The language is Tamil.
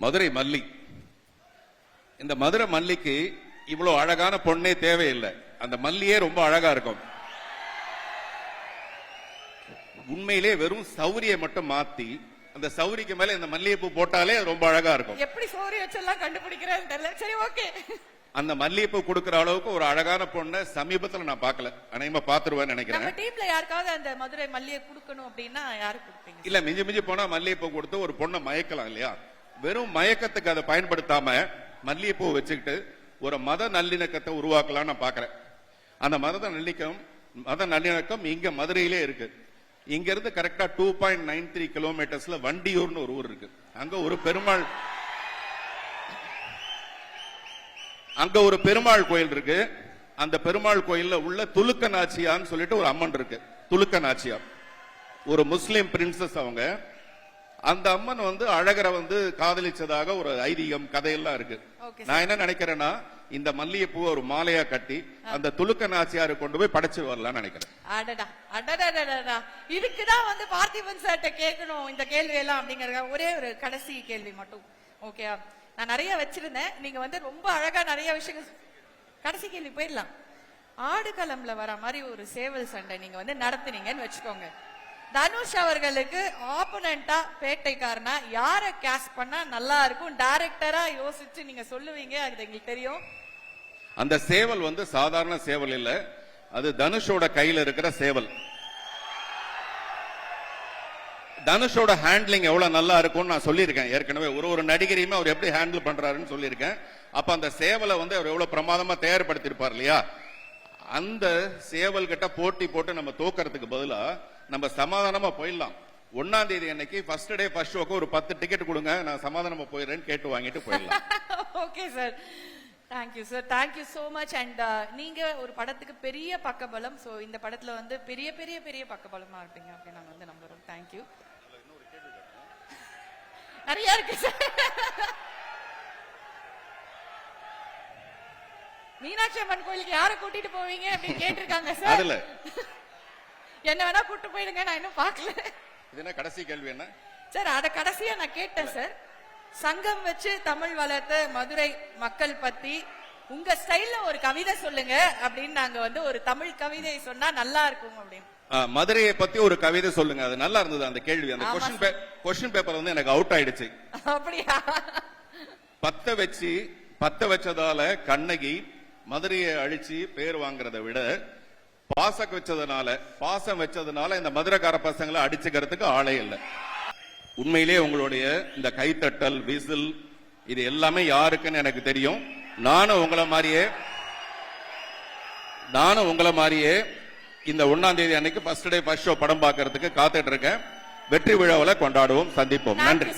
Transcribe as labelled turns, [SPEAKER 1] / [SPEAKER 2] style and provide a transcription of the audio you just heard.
[SPEAKER 1] மதுரை மல்லி. இந்த மதுரை மல்லிக்கு இவ்வளவு அழகான பொண்ணே தேவையில்லை. அந்த மல்லியே ரொம்ப அழகா இருக்கும். உண்மையிலே வெறும் சௌரிய மட்டும் மாத்தி அந்த சௌரிக்கு மேல இந்த மல்லிகைப்பூ போட்டாலே ரொம்ப அழகா இருக்கும்.
[SPEAKER 2] எப்படி சௌரிய வச்செல்லாம் கண்டுபிடிக்கிறேன்னு தெரியல. சரி, ஓகே.
[SPEAKER 1] அந்த மல்லிகைப்பூ கொடுக்கிற அளவுக்கு ஒரு அழகான பொண்ணை சமீபத்துல நான் பார்க்கல. அநேகமா பாத்துருவேன்னு நினைக்கிறேன்.
[SPEAKER 2] நம்ம டீம்ல யாருக்காவது அந்த மதுரை மல்லிகை கொடுக்கணும் அப்படின்னா யாருக்கு கொடுப்பீங்க?
[SPEAKER 1] இல்ல, மிஞ்சி மிஞ்சி போனா மல்லிகைப்பூ கொடுத்து ஒரு பொண்ணை மயக்கலாம் இல்லையா? வெறும் மயக்கத்துக்கு அதை பயன்படுத்தாம மல்லிகைப்பூ வச்சுக்கிட்டு ஒரு மத நல்லிணக்கத்தை உருவாக்கலாம் நான் பாக்குறேன். அந்த மத நல்லிணக்கம் இங்க மதுரையிலே இருக்கு. இங்க இருந்து கரெக்டா 2.93 கிலோமீட்டர்ஸ்ல வண்டியூர்னு ஒரு ஊர் இருக்கு. அங்க ஒரு பெருமாள் கோயில் இருக்கு. அந்த பெருமாள் கோயில்ல உள்ள துலுக்க நாச்சியான்னு சொல்லிட்டு ஒரு அம்மன் இருக்கு. துலுக்க நாச்சியார் ஒரு முஸ்லிம் பிரின்சஸ். அவங்க அந்த அம்மன் அழகரை காதலிச்சதாக ஒரு ஐதீகம் கதையெல்லாம் இருக்கு. நான் என்ன நினைக்கிறேன்னா, இந்த மல்லிகைப்பூ ஒரு மாலையா கட்டி அந்த துலுக்க நாச்சியாரு கொண்டு போய் படைச்சு வரலாம்னு நினைக்கிறேன்.
[SPEAKER 2] இதுக்குதான் பார்த்திபன் சார்ட்ட கேட்கணும் இந்த கேள்வி எல்லாம் அப்படிங்கறத. ஒரே ஒரு கடைசி கேள்வி மட்டும், ஓகே? நான் நிறைய வச்சிருந்தேன். நீங்க ரொம்ப அழகா நிறைய விஷயங்கள். கடைசி கேள்வி போயிடலாம். ஆடுகளம்ல வர மாதிரி ஒரு சேவல் சண்டை நீங்க நடத்துனீங்கன்னு வச்சுக்கோங்க. தனுஷ் அவர்களுக்கு ஆப்போனண்டா பேட்டைக்காரனா யார கேஸ்ட் பண்ணா நல்லா இருக்கும் டைரக்டரா யோசிச்சு நீங்க சொல்லுவீங்க? அது எங்களுக்கு தெரியும்.
[SPEAKER 1] அந்த சேவல் சாதாரண சேவல் இல்ல, அது தனுஷோட கையில இருக்கிற சேவல். தனுஷோட ஹேண்ட்லிங் எவ்வளவு நல்லா இருக்கும்னு நான் சொல்லியிருக்கேன் ஏற்கனவே. ஒரு நடிகரையுமே அவர் எப்படி ஹேண்டில் பண்றாருன்னு சொல்லியிருக்கேன். அப்ப அந்த சேவலை அவர் எவ்வளவு பிரமாதமா தயார்படுத்திருப்பார் இல்லையா? அந்த சேவல் கிட்ட போட்டி போட்டு நம்ம தோக்கறதுக்கு பதிலா நம்ம சமாதானமா போயிடலாம். 1ஆம் தேதி அன்னைக்கு ஃபர்ஸ்ட் டே ஃபர்ஸ்ட் ஷோக்கு ஒரு 10 டிக்கெட் கொடுங்க, நான் சமாதானமா போயிடுறேன்னு கேட்டு வாங்கிட்டு போயிடலாம்.
[SPEAKER 2] Okay sir, thank you sir, thank you so much. And நீங்க ஒரு படத்துக்கு பெரிய பக்கபலம். சோ இந்த படத்துல பெரிய பெரிய பெரிய பக்கபலமா இருப்பீங்க அப்படின்னு நாங்க நம்புறோம். தேங்க்யூ. நிறைய இருக்கு சார். மீனாட்சி அம்மன் கோயிலுக்கு யாரை கூட்டிட்டு போவீங்க அப்படின்னு கேட்டிருக்காங்க சார்.
[SPEAKER 1] அதுல
[SPEAKER 2] என்ன வேணா கூட்டு போயிடுங்க, நான் இன்னும் பாக்கல.
[SPEAKER 1] இது என்ன கடைசி கேள்வி என்ன
[SPEAKER 2] சார்? அத கடைசியா நான் கேட்டேன் சார். சங்கம் வச்சு தமிழ் வளர்த்த மதுரை மக்கள் பத்தி உங்க ஸ்டைல்ல ஒரு கவிதை சொல்லுங்க அப்படின்னு நாங்க ஒரு தமிழ் கவிதை சொன்னா நல்லா இருக்கும் அப்படின்னு.
[SPEAKER 1] மதுரையை பத்தி ஒரு கவிதை சொல்லுங்க. அது நல்லா இருந்தது அந்த கேள்வி. அந்த கொஸ்டின் பேப்பர் எனக்கு அவுட் ஆயிடுச்சு.
[SPEAKER 2] அப்படியா?
[SPEAKER 1] பத்த வச்சதால கண்ணகி மதுரையை அழிச்சு பேர் வாங்குறத விட பாசம் வச்சதுனால இந்த மதுரைக்கார பசங்களை அடிச்சுக்கிறதுக்கு ஆளே இல்லை. உண்மையிலே உங்களுடைய இந்த கைத்தட்டல், விசில், இது எல்லாமே யாருக்குன்னு எனக்கு தெரியும். நானும் உங்களை மாதிரியே இந்த 1ஆம் தேதி அன்னைக்கு ஃபர்ஸ்ட் டே ஃபர்ஸ்ட் ஷோ படம் பார்க்கறதுக்கு காத்துட்டு இருக்கேன். வெற்றி விழாவில் கொண்டாடுவோம், சந்திப்போம். நன்றி.